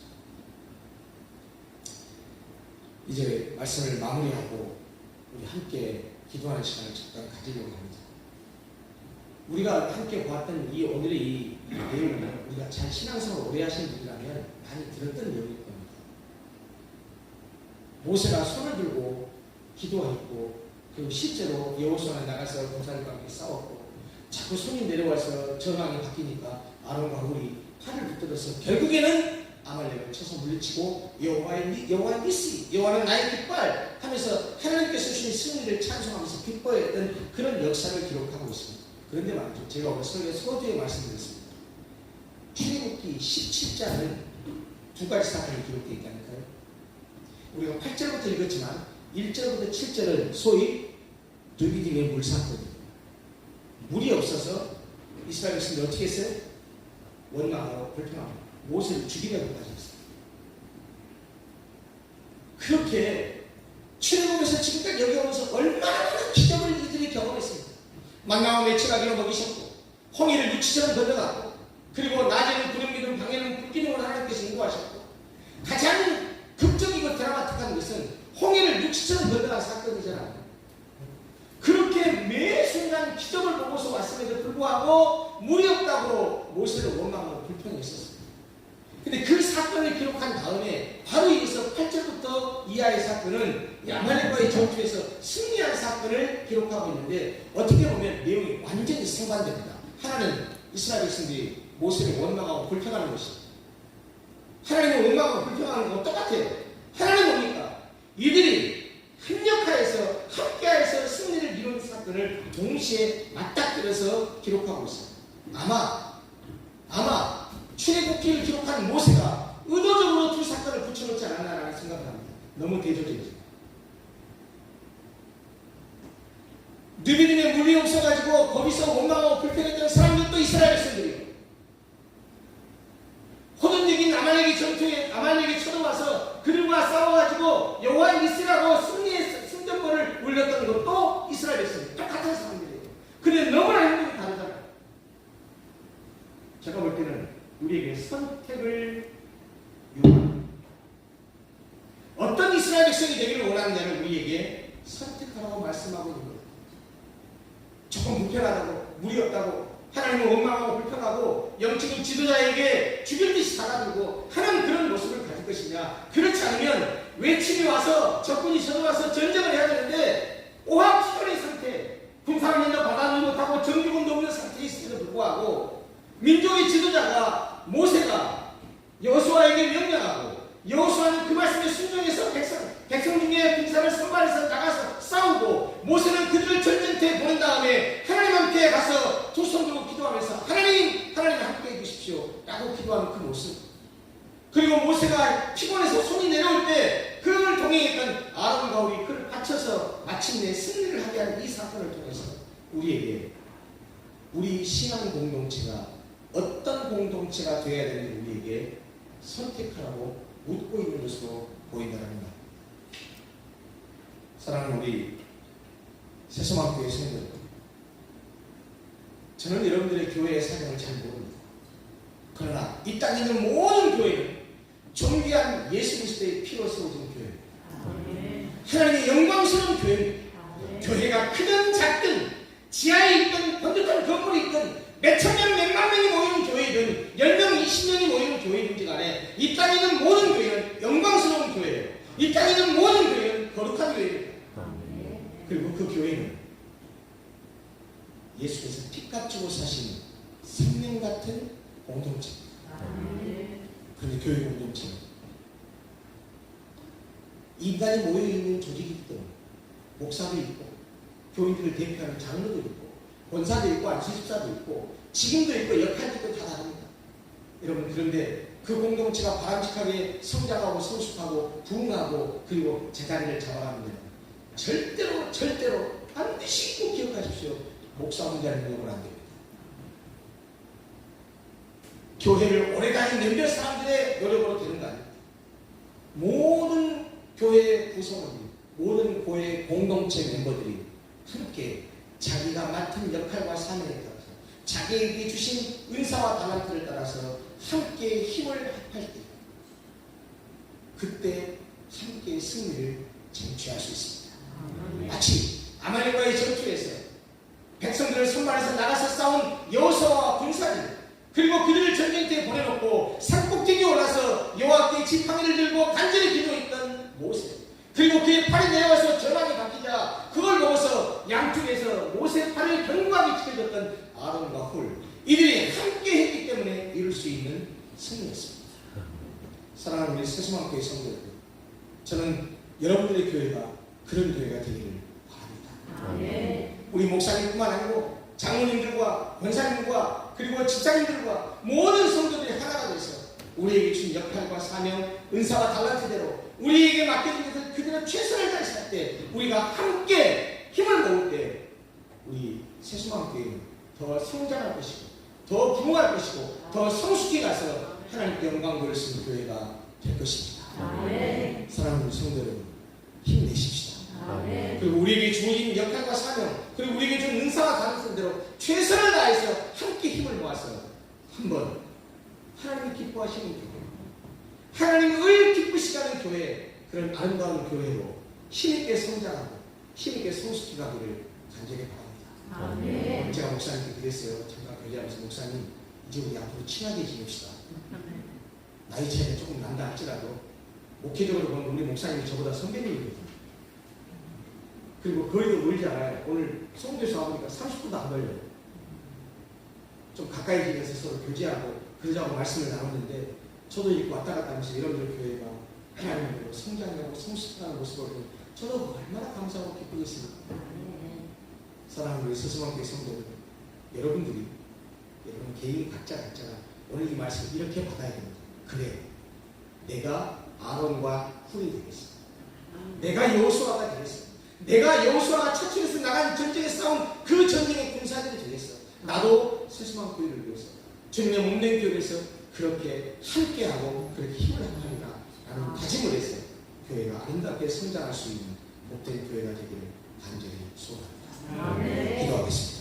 이제 말씀을 마무리하고 우리 함께 기도하는 시간을 잠깐 가지려고 합니다. 우리가 함께 보았던 이 오늘의 이 내용은 우리가 잘 신앙생활 오래 하신 분이라면 많이 들었던 내용일 겁니다. 모세가 손을 들고 기도했고 그리고 실제로 여호수아에 나가서 군사들과 함께 싸웠고 자꾸 손이 내려와서 전황이 바뀌니까 아론과 훌이 팔을 붙들어서 결국에는 아말렉을 쳐서 물리치고 여호와의 니시, 여호와는 나의 깃발 하면서 하나님께서 주신 승리를 찬송하면서 기뻐했던 그런 역사를 기록하고 있습니다. 그런데 말이죠. 제가 오늘 설교 서두에 말씀드렸습니다. 출애굽기 17장은 두 가지 사건이 기록되어 있다니까요. 우리가 8절부터 읽었지만 1절부터 7절은 소위 르비딤의 물사건입니다. 물이 없어서 이스라엘 백성들이 어떻게 했어요? 원망하고 불평하고 모세를 죽이려고 하셨어요. 그렇게 출애굽에서 지금까지 여기 오면서 얼마나 많은 기적을 이들이 경험했습니다. 만나와 매출하기로 먹이셨고 홍해를 육지처럼 건너갔고 그리고 낮에는 구름 기둥 밤에는 불기둥을 하나님께서 인도하셨고 가장 극적이고 드라마틱한 것은 홍해를 육지처럼 건너간 사건이잖아요. 그렇게 매 순간 기적을 보고서 왔음에도 불구하고 물이 없다고 모세를 원망하고 불평했었습니다. 근데 그 사건을 기록한 다음에 바로 이어서 8절부터 이하의 사건은 아말렉과의 전투에서 승리한 사건을 기록하고 있는데 어떻게 보면 내용이 완전히 상반됩니다. 하나는 이스라엘 백성들이 모세를 원망하고 불평하는 것이 하나님을 원망하고 불평하는 건 똑같아요. 하나는 뭡니까? 이들이 협력하여서 함께하여서 승리를 이룬 사건을 동시에 맞닥뜨려서 기록하고 있습니다. 아마 출애굽기를 기록한 모세가 의도적으로 두 사건을 붙여놓지 않았나라는 생각을 합니다. 너무 대조적이죠. 르비딤에 물이 없어가지고 거기서 원망하고 불평했던 사람들도 이스라엘 백성들이에요. 호전적인 아말렉이 전투에 아말렉이 쳐들어와서 그들과 싸워가지고 여호와의 니시라고 승리의 승전보를 울렸던 것도 이스라엘 백성들 똑같은 사람들이에요. 그런데 너무나 행동이 다르잖아요. 제가 볼 때는 우리에게 선택을 요구합니다. 어떤 이스라엘 백성이 되기를 원하느냐를 우리에게 선택하라고 말씀하고 있는 거예요. 조금 불편하다고 물이 없다고 하나님을 원망하고 불평하고 영적인 지도자에게 죽일 듯이 달아들고 하는 그런 모습을 가질 것이냐. 그렇지 않으면 외침이 와서 적군이 쳐들어와서 전쟁을 해야 되는데 오합지졸의 상태, 군사훈련도 받아들지 못하고 정규군도 없는 상태에 있음에도 불구하고 민족의 지도자가 모세가 여호수아에게 명령하고 여호수아는 그 말씀에 순종해서 백성 중에 군사를 선발해서 나가서 싸우고 모세는 그들을 전쟁터에 보낸 다음에 하나님 함께 가서 두 손 들고 기도하면서 하나님 함께 해주십시오 라고 기도하는 그 모습, 그리고 모세가 피곤해서 손이 내려올 때 그를 동행했던 아론과 훌이 그를 받쳐서 마침내 승리를 하게 하는 이 사건을 통해서 우리에게 우리 신앙 공동체가 어떤 공동체가 되어야 되는지 우리에게 선택하라고 묻고 있는 것으로 보인다는 것. 사랑하는 우리 새소망교회 성도들, 저는 여러분들의 교회의 사정을 잘 모릅니다. 그러나 이 땅에 있는 모든 교회는 존귀한 예수 그리스도의 피로 세워진 교회입니다. 하나님의 영광스러운 교회입니다. 교회가 크든 작든 지하에 있든 번듯한 건물이 있든 몇천 명, 몇만 명이 모이는 교회이든 10명, 20명이 모이는 교회이든지 간에 이 땅에 있는 모든 교회는 영광스러운 교회예요. 이 땅에 있는 모든 교회는 거룩한 교회입니다. 그리고 그 교회는 예수께서 피값 주고 사신 생명 같은 공동체입니다. 그런데 교회 공동체는 인간이 모여있는 조직이기 때문에 목사도 있고 교인들을 대표하는 장로도 있고 권사도 있고 안수집사도 있고 직임도 있고 역할도 다 다릅니다. 여러분, 그런데 그 공동체가 바람직하게 성장하고 성숙하고 부흥하고 그리고 제자리를 잡아가는 데는 절대로 반드시 꼭 기억하십시오. 목사 혼자는 능력은 안 됩니다. 교회를 오래 다닌 몇몇 사람들의 노력으로 되는 거 아닙니다. 모든 교회의 구성원들이, 모든 교회의 공동체 멤버들이 함께 자기가 맡은 역할과 사명에 따라서 자기에게 주신 은사와 달란트를 따라서 함께 힘을 합할 때, 그때 함께 승리를 쟁취할 수 있습니다. 마치 아말렉과의 전투에서 백성들을 선발해서 나가서 싸운 여호수아와 군사들, 그리고 그들을 전쟁터에 보내놓고 산꼭대기에 올라서 여호와께 지팡이를 들고 간절히 기도했던 모세, 그리고 그의 팔이 내려와서 전황이 바뀌자 그걸 보고서 양쪽에서 모세의 팔을 견고하게 지켜줬던 아론과 홀, 이들이 함께 했기 때문에 이룰 수 있는 승리였습니다. 사랑하는 우리 새소망교회 성도들, 저는 여러분들의 교회가 그런 교회가 되기를 바랍니다. 우리 목사님뿐만 아니고 장로님들과 권사님들과 그리고 집사님들과 모든 성도들이 하나가 돼서 우리에게 준 역할과 사명, 은사와 달란트대로 우리에게 맡겨진 것을 그대로 최선을 다해서 할 때, 우리가 함께 힘을 모을 때 우리 새소망교회는 더 성장할 것이고 더 부흥할 것이고 더 성숙해 가서 하나님께 영광 돌리는 교회가 될 것입니다. 사랑하는 성도 여러분, 힘내십시다. 그리고 우리에게 주어진 역할과 사명, 그리고 우리에게 준 은사와 달란트대로 최선을 다해서 함께 힘을 모아서 한번 하나님이 기뻐하시는 교회, 하나님을 기쁘시다는 교회, 그런 아름다운 교회로 힘있게 성장하고 힘있게 성숙해 가기를 간절히 바랍니다. 제가 목사님께 그랬어요. 잠깐 교제하면서, 목사님, 이제 우리 앞으로 친하게 지냅시다. 나이 차이가 조금 난다 할지라도 목회적으로 보면 우리 목사님이 저보다 선배님이거든요. 그리고 거리도 멀지 않아요. 오늘 송도에서 와보니까 30분도 안 걸려요. 좀 가까이 지내서 서로 교제하고 그러자고 말씀을 나눴는데, 저도 이렇게 왔다 갔다 하면서 여러분들 교회가 하나님으로 성장하고 성숙하는 모습을 보면 저도 얼마나 감사하고 기쁘고 있습니다. 사랑하는 우리 새소망교회 성도들, 여러분들이 여러분 개인 각자가 오늘 이 말씀 이렇게 받아야 됩니다. 그래, 내가 아론과 훌이 되겠어. 내가 여호수아가 되겠어. 내가 여호수아가 차출에서 나간 전쟁에 싸운 그 전쟁의 군사들이 되겠어. 나도 새소망교회를 위해서, 주님의 몸된 교회에서 그렇게 함께하고 그렇게 힘을 합하리라 라는 다짐을 해서 교회가 아름답게 성장할 수 있는 복된 교회가 되기를 간절히 소원합니다. 기도하겠습니다.